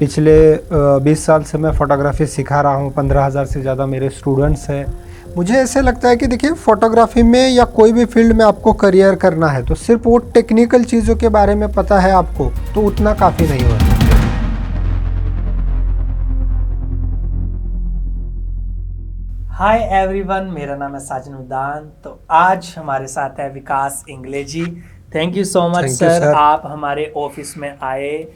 पिछले 20 साल से मैं फ़ोटोग्राफ़ी सिखा रहा हूँ। 15,000 से ज़्यादा मेरे स्टूडेंट्स हैं। मुझे ऐसे लगता है कि देखिए, फ़ोटोग्राफ़ी में या कोई भी फील्ड में आपको करियर करना है तो सिर्फ वो टेक्निकल चीज़ों के बारे में पता है आपको तो उतना काफ़ी नहीं होता। हाय एवरीवन, मेरा नाम है साजन उद्दान। तो आज हमारे साथ है Vikas Ingle ji. Thank you so much sir, आप हमारे ऑफिस में आए।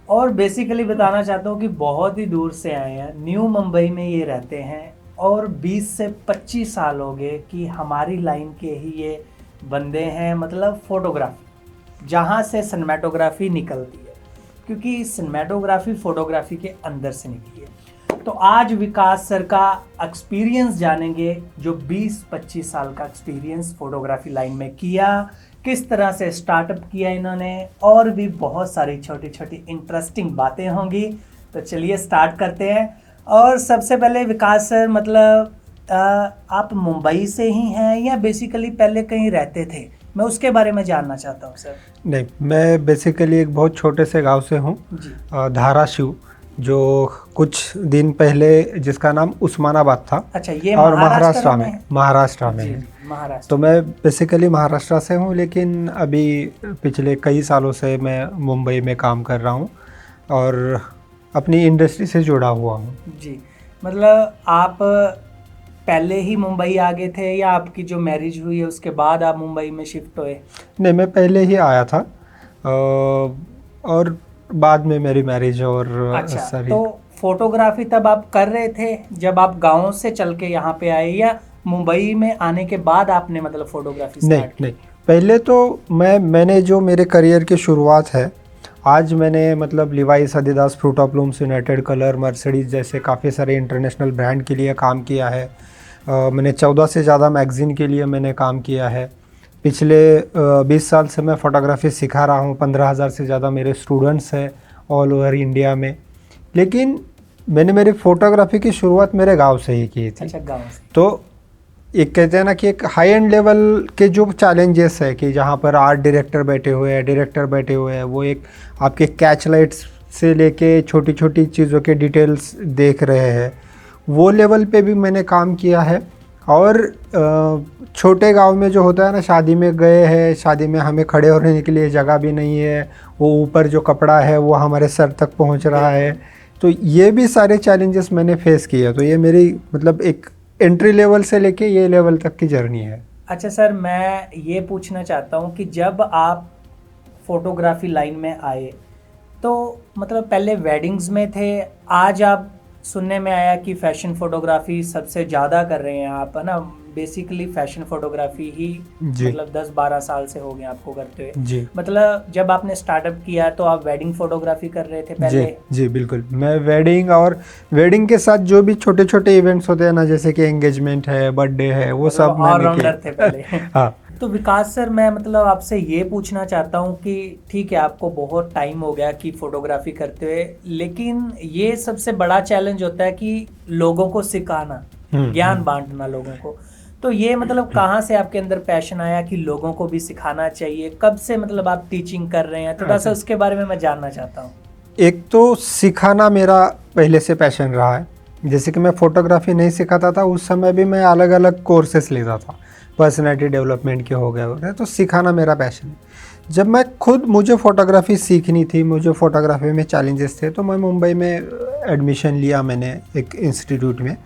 और बेसिकली बताना चाहता हूँ कि बहुत ही दूर से आए हैं, न्यू मुंबई में ये रहते हैं और 20 से 25 साल हो गए कि हमारी लाइन के ही ये बंदे हैं। मतलब फोटोग्राफी जहाँ से सिनेमेटोग्राफी निकलती है, क्योंकि सिनेमेटोग्राफी फोटोग्राफी के अंदर से निकली है। तो आज विकास सर का एक्सपीरियंस जानेंगे, जो 20-25 साल का एक्सपीरियंस फोटोग्राफी लाइन में किया, किस तरह से स्टार्टअप किया इन्होंने, और भी बहुत सारी छोटी छोटी इंटरेस्टिंग बातें होंगी। तो चलिए स्टार्ट करते हैं। और सबसे पहले विकास सर, मतलब आप मुंबई से ही हैं या बेसिकली पहले कहीं रहते थे? मैं उसके बारे में जानना चाहता हूँ सर। नहीं, मैं बेसिकली एक बहुत छोटे से गांव से हूँ, धाराशिव, जो कुछ दिन पहले जिसका नाम उस्मानाबाद था। अच्छा, ये और महाराष्ट्र में जी, है। महाराष्ट्र। तो मैं बेसिकली महाराष्ट्र से हूँ, लेकिन अभी पिछले कई सालों से मैं मुंबई में काम कर रहा हूँ और अपनी इंडस्ट्री से जुड़ा हुआ हूँ। जी, मतलब आप पहले ही मुंबई आ गए थे या आपकी जो मैरिज हुई है उसके बाद आप मुंबई में शिफ्ट हुए? नहीं, मैं पहले ही आया था और बाद में मेरी मैरिज और अच्छा, सारी। तो फोटोग्राफी तब आप कर रहे थे जब आप गांव से चल के यहाँ पे आए, या मुंबई में आने के बाद आपने मतलब फोटोग्राफी स्टार्ट की? नहीं, पहले तो मैंने जो मेरे करियर की शुरुआत है, आज मैंने मतलब Levi's, Adidas, fruit of looms, United colour, Mercedes जैसे काफ़ी सारे इंटरनेशनल ब्रांड के लिए काम किया है। मैंने 14 से ज़्यादा मैगज़ीन के लिए मैंने काम किया है। पिछले 20 साल से मैं फ़ोटोग्राफ़ी सिखा रहा हूँ। 15,000 से ज़्यादा मेरे स्टूडेंट्स हैं ऑल ओवर इंडिया में। लेकिन मैंने मेरी फ़ोटोग्राफ़ी की शुरुआत मेरे गांव से ही की थी। अच्छा, गाँव से। तो एक कहते हैं ना कि एक हाई एंड लेवल के जो चैलेंजेस है कि जहाँ पर आर्ट डायरेक्टर बैठे हुए हैं, डायरेक्टर बैठे हुए हैं, वो एक आपके कैच लाइट्स से लेके छोटी छोटी चीज़ों के डिटेल्स देख रहे हैं, वो लेवल पे भी मैंने काम किया है। और छोटे गांव में जो होता है ना, शादी में गए हैं, शादी में हमें खड़े होने के लिए जगह भी नहीं है, वो ऊपर जो कपड़ा है वो हमारे सर तक पहुंच रहा है। तो ये भी सारे चैलेंजेस मैंने फेस किए। तो ये मेरी मतलब एक एंट्री लेवल से लेके ये लेवल तक की जर्नी है। अच्छा सर, मैं ये पूछना चाहता हूँ कि जब आप फोटोग्राफी लाइन में आए तो मतलब पहले वेडिंग्स में थे, आज आप सुनने में आया कि फैशन फोटोग्राफी सबसे ज़्यादा कर रहे हैं आप, है ना? बेसिकली फैशन फोटोग्राफी ही मतलब 10-12 साल से हो गए आपको करते हुए जी। मतलब जब आपने स्टार्टअप किया तो आप वेडिंग फोटोग्राफी कर रहे थे पहले? जी बिल्कुल। मैं वेडिंग के साथ जो भी छोटे छोटे इवेंट्स होते हैं ना, जैसे कि एंगेजमेंट है, बर्थडे है, वो सब मैंने किया। थे पहले। हाँ। तो विकास सर, मैं मतलब आपसे ये पूछना चाहता हूँ कि ठीक है, आपको बहुत टाइम हो गया कि फोटोग्राफी करते हुए, लेकिन ये सबसे बड़ा चैलेंज होता है कि लोगों को सिखाना, ज्ञान बांटना लोगों को। तो ये मतलब कहाँ से आपके अंदर पैशन आया कि लोगों को भी सिखाना चाहिए? कब से मतलब आप टीचिंग कर रहे हैं? थोड़ा सा उसके बारे में मैं जानना चाहता हूँ। एक तो सिखाना मेरा पहले से पैशन रहा है। जैसे कि मैं फोटोग्राफी नहीं सिखाता था, उस समय भी मैं अलग अलग कोर्सेस लेता था, पर्सनैलिटी डेवलपमेंट के हो गए। तो सिखाना मेरा पैशन है। जब मैं खुद, मुझे फ़ोटोग्राफी सीखनी थी, मुझे फ़ोटोग्राफी में चैलेंजेस थे, तो मैं मुंबई में एडमिशन लिया मैंने एक इंस्टीट्यूट में।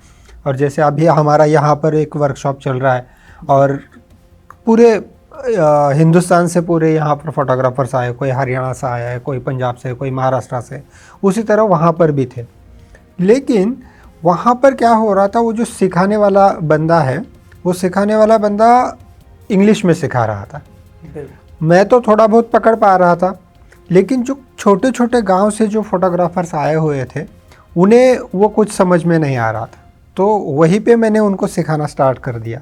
और जैसे अभी हमारा यहाँ पर एक वर्कशॉप चल रहा है और पूरे हिंदुस्तान से पूरे यहाँ पर फोटोग्राफर्स आए, कोई हरियाणा से आया है, कोई पंजाब से, कोई महाराष्ट्र से, उसी तरह वहाँ पर भी थे। लेकिन वहाँ पर क्या हो रहा था, वो जो सिखाने वाला बंदा है, वो सिखाने वाला बंदा इंग्लिश में सिखा रहा था। मैं तो थोड़ा बहुत पकड़ पा रहा था, लेकिन जो छोटे छोटे गांव से जो फोटोग्राफर्स आए हुए थे, उन्हें वो कुछ समझ में नहीं आ रहा था। तो वहीं पे मैंने उनको सिखाना स्टार्ट कर दिया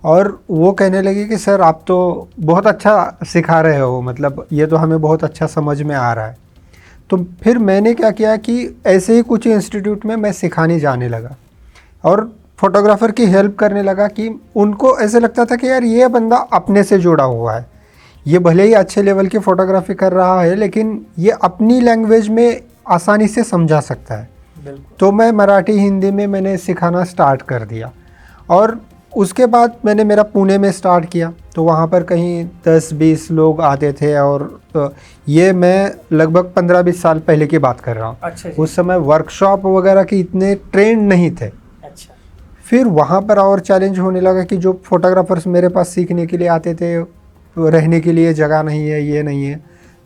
और वो कहने लगे कि सर, आप तो बहुत अच्छा सिखा रहे हो, मतलब ये तो हमें बहुत अच्छा समझ में आ रहा है। तो फिर मैंने क्या किया कि ऐसे ही कुछ इंस्टीट्यूट में मैं सिखाने जाने लगा और फोटोग्राफ़र की हेल्प करने लगा कि उनको ऐसे लगता था कि यार, ये बंदा अपने से जुड़ा हुआ है, ये भले ही अच्छे लेवल की फ़ोटोग्राफी कर रहा है, लेकिन ये अपनी लैंग्वेज में आसानी से समझा सकता है। बिल्कुल। तो मैं मराठी हिंदी में मैंने सिखाना स्टार्ट कर दिया और उसके बाद मैंने मेरा पुणे में स्टार्ट किया। तो वहाँ पर कहीं 10-20 लोग आते थे और ये मैं लगभग 15-20 साल पहले की बात कर रहा हूँ। अच्छा जी। उस समय वर्कशॉप वगैरह के इतने ट्रेंड नहीं थे। अच्छा। फिर वहाँ पर और चैलेंज होने लगा कि जो फोटोग्राफर्स मेरे पास सीखने के लिए आते थे, रहने के लिए जगह नहीं है, ये नहीं है।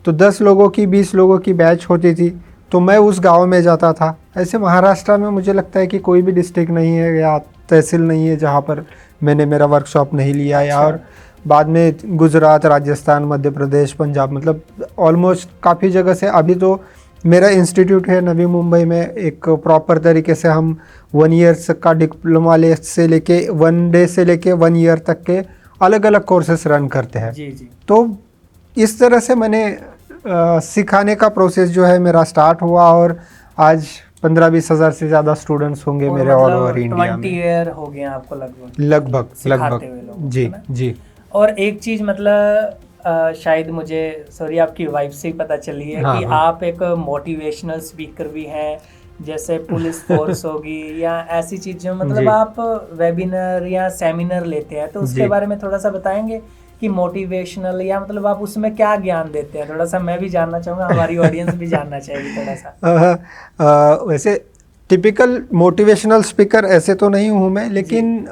तो 10 लोगों की 20 लोगों की बैच होती थी, तो मैं उस गांव में जाता था। ऐसे महाराष्ट्र में मुझे लगता है कि कोई भी डिस्ट्रिक्ट नहीं है या तहसील नहीं है जहाँ पर मैंने मेरा वर्कशॉप नहीं लिया। अच्छा। और बाद में गुजरात, राजस्थान, मध्य प्रदेश, पंजाब, मतलब ऑलमोस्ट काफ़ी जगह से। अभी तो मेरा इंस्टीट्यूट है नवी मुंबई में, एक प्रॉपर तरीके से हम 1 ईयर्स का डिप्लोमा से लेके 1 डे से लेके 1 ईयर तक के अलग अलग कोर्सेस रन करते हैं। जी जी। तो इस तरह से मैंने सिखाने का प्रोसेस जो है मेरा स्टार्ट हुआ और आज 15-20 हज़ार से ज़्यादा स्टूडेंट्स होंगे मेरे ऑल ओवर इंडिया 20 में। ईयर हो गए आपको लगभग लगभग सिखाते हुए लोगों को, जी है ना? जी। और एक चीज़ मतलब शायद मुझे सॉरी आपकी वाइफ से ही पता चली है हाँ, कि हाँ। आप एक मोटिवेशनल स्पीकर भी हैं, जैसे पुलिस फोर्स होगी या ऐसी चीज़ें, जी। मतलब आप वेबिनार या सेमिनार लेते हैं, तो उसके जी। बारे में थोड़ा सा बताएंगे कि मोटिवेशनल या मतलब आप उसमें क्या ज्ञान देते हैं? थोड़ा सा मैं भी जानना चाहूँगा, हमारी ऑडियंस भी जानना चाहेगी थोड़ा सा। वैसे टिपिकल मोटिवेशनल स्पीकर ऐसे तो नहीं हूँ मैं, लेकिन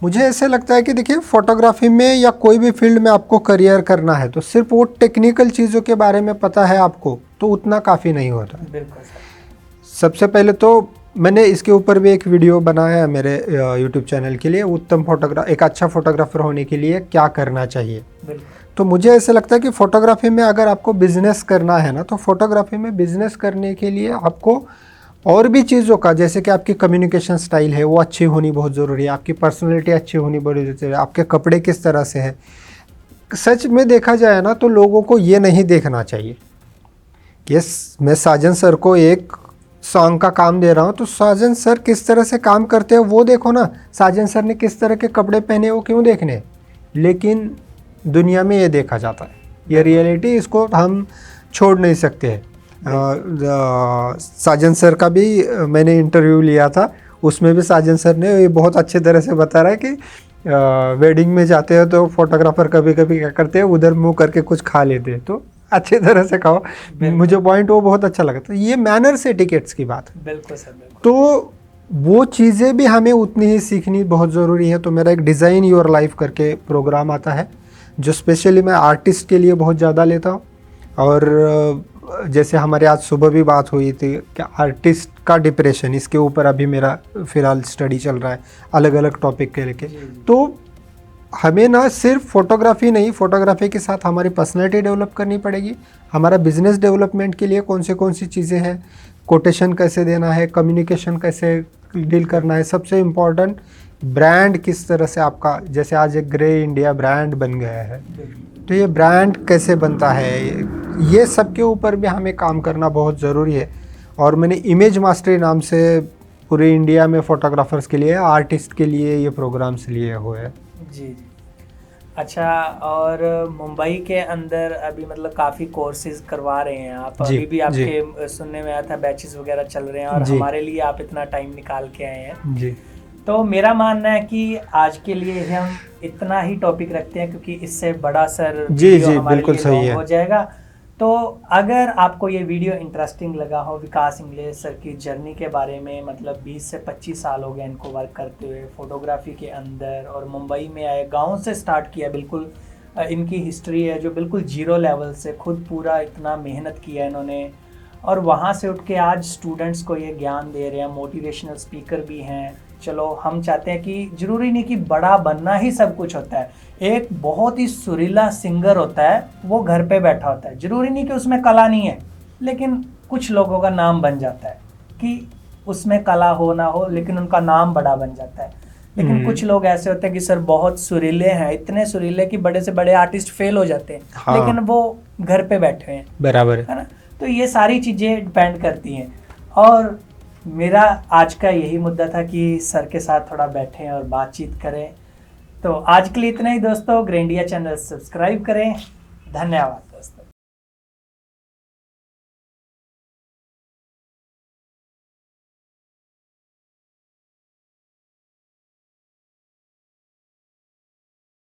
मुझे ऐसे लगता है कि देखिए, फोटोग्राफी में या कोई भी फील्ड में आपको करियर करना है तो सिर्फ वो टेक्निकल चीज़ों के बारे में पता है आपको तो उतना काफ़ी नहीं होता। बिल्कुल सर। सबसे पहले तो मैंने इसके ऊपर भी एक वीडियो बनाया है मेरे यूट्यूब चैनल के लिए, एक अच्छा फोटोग्राफर होने के लिए क्या करना चाहिए। बिल्कुल। तो मुझे ऐसा लगता है कि फ़ोटोग्राफी में अगर आपको बिज़नेस करना है ना, तो फ़ोटोग्राफी में बिज़नेस करने के लिए आपको और भी चीज़ों का, जैसे कि आपकी कम्युनिकेशन स्टाइल है वो अच्छी होनी बहुत ज़रूरी है, आपकी पर्सनैलिटी अच्छी होनी बहुत ज़रूरी है, आपके कपड़े किस तरह से हैं। सच में देखा जाए ना तो लोगों को ये नहीं देखना चाहिए कि मैं साजन सर को एक सॉन्ग का काम दे रहा हूँ तो साजन सर किस तरह से काम करते हैं वो देखो ना, साजन सर ने किस तरह के कपड़े पहने वो क्यों देखने। लेकिन दुनिया में ये देखा जाता है, ये रियलिटी, इसको हम छोड़ नहीं सकते हैं। साजन सर का भी मैंने इंटरव्यू लिया था, उसमें भी साजन सर ने ये बहुत अच्छे तरह से बता रहा है कि वेडिंग में जाते हैं तो फोटोग्राफर कभी कभी क्या करते हैं, उधर मुंह करके कुछ खा लेते हैं, तो अच्छे तरह से खाओ। मुझे पॉइंट वो बहुत अच्छा लगा। तो ये मैनर्स एटिकेट्स की बात है। बिल्कुल सर, बिल्कुल। तो वो चीज़ें भी हमें उतनी ही सीखनी बहुत ज़रूरी है। तो मेरा एक डिज़ाइन योर लाइफ करके प्रोग्राम आता है जो स्पेशली मैं आर्टिस्ट के लिए बहुत ज़्यादा लेता हूँ। और जैसे हमारे आज सुबह भी बात हुई थी कि आर्टिस्ट का डिप्रेशन, इसके ऊपर अभी मेरा फ़िलहाल स्टडी चल रहा है अलग अलग टॉपिक के लेके। तो हमें ना सिर्फ फोटोग्राफी नहीं, फोटोग्राफी के साथ हमारी पर्सनैलिटी डेवलप करनी पड़ेगी। हमारा बिजनेस डेवलपमेंट के लिए कौन सी चीज़ें हैं, कोटेशन कैसे देना है, कम्युनिकेशन कैसे डील करना है, सबसे इम्पॉर्टेंट ब्रांड किस तरह से आपका, जैसे आज एक ग्रे इंडिया ब्रांड बन गया है, तो ये ब्रांड कैसे बनता है, ये सब के ऊपर भी हमें काम करना बहुत ज़रूरी है। और मैंने इमेज मास्टरी नाम से पूरे इंडिया में फ़ोटोग्राफर्स के लिए, आर्टिस्ट के लिए ये प्रोग्राम्स लिए हुए हैं। जी जी। अच्छा, और मुंबई के अंदर अभी मतलब काफ़ी कोर्सेज करवा रहे हैं आप, अभी भी आपके सुनने में आया था बैचेस वगैरह चल रहे हैं, और हमारे लिए आप इतना टाइम निकाल के आए हैं जी। तो मेरा मानना है कि आज के लिए हम इतना ही टॉपिक रखते हैं, क्योंकि इससे बड़ा सर हमारे बिल्कुल लिए सही है हो जाएगा। तो अगर आपको ये वीडियो इंटरेस्टिंग लगा हो, विकास इंगले सर की जर्नी के बारे में, मतलब 20 से 25 साल हो गए इनको वर्क करते हुए फोटोग्राफी के अंदर, और मुंबई में आए, गांव से स्टार्ट किया, बिल्कुल इनकी हिस्ट्री है जो बिल्कुल जीरो लेवल से, खुद पूरा इतना मेहनत किया इन्होंने, और वहाँ से उठ के आज स्टूडेंट्स को ये ज्ञान दे रहे हैं, मोटिवेशनल स्पीकर भी हैं। चलो, हम चाहते हैं कि ज़रूरी नहीं कि बड़ा बनना ही सब कुछ होता है। एक बहुत ही सुरीला सिंगर होता है, वो घर पे बैठा होता है, ज़रूरी नहीं कि उसमें कला नहीं है, लेकिन कुछ लोगों का नाम बन जाता है कि उसमें कला हो ना हो लेकिन उनका नाम बड़ा बन जाता है। लेकिन कुछ लोग ऐसे होते हैं कि सर बहुत सुरीले हैं, इतने सुरीले कि बड़े से बड़े आर्टिस्ट फेल हो जाते हैं। हाँ। लेकिन वो घर पे बैठे हैं, बराबर है ना। तो ये सारी चीज़ें डिपेंड करती हैं, और मेरा आज का यही मुद्दा था कि सर के साथ थोड़ा बैठें और बातचीत करें। तो आज के लिए इतना ही दोस्तों, ग्रे इंडिया चैनल सब्सक्राइब करें। धन्यवाद।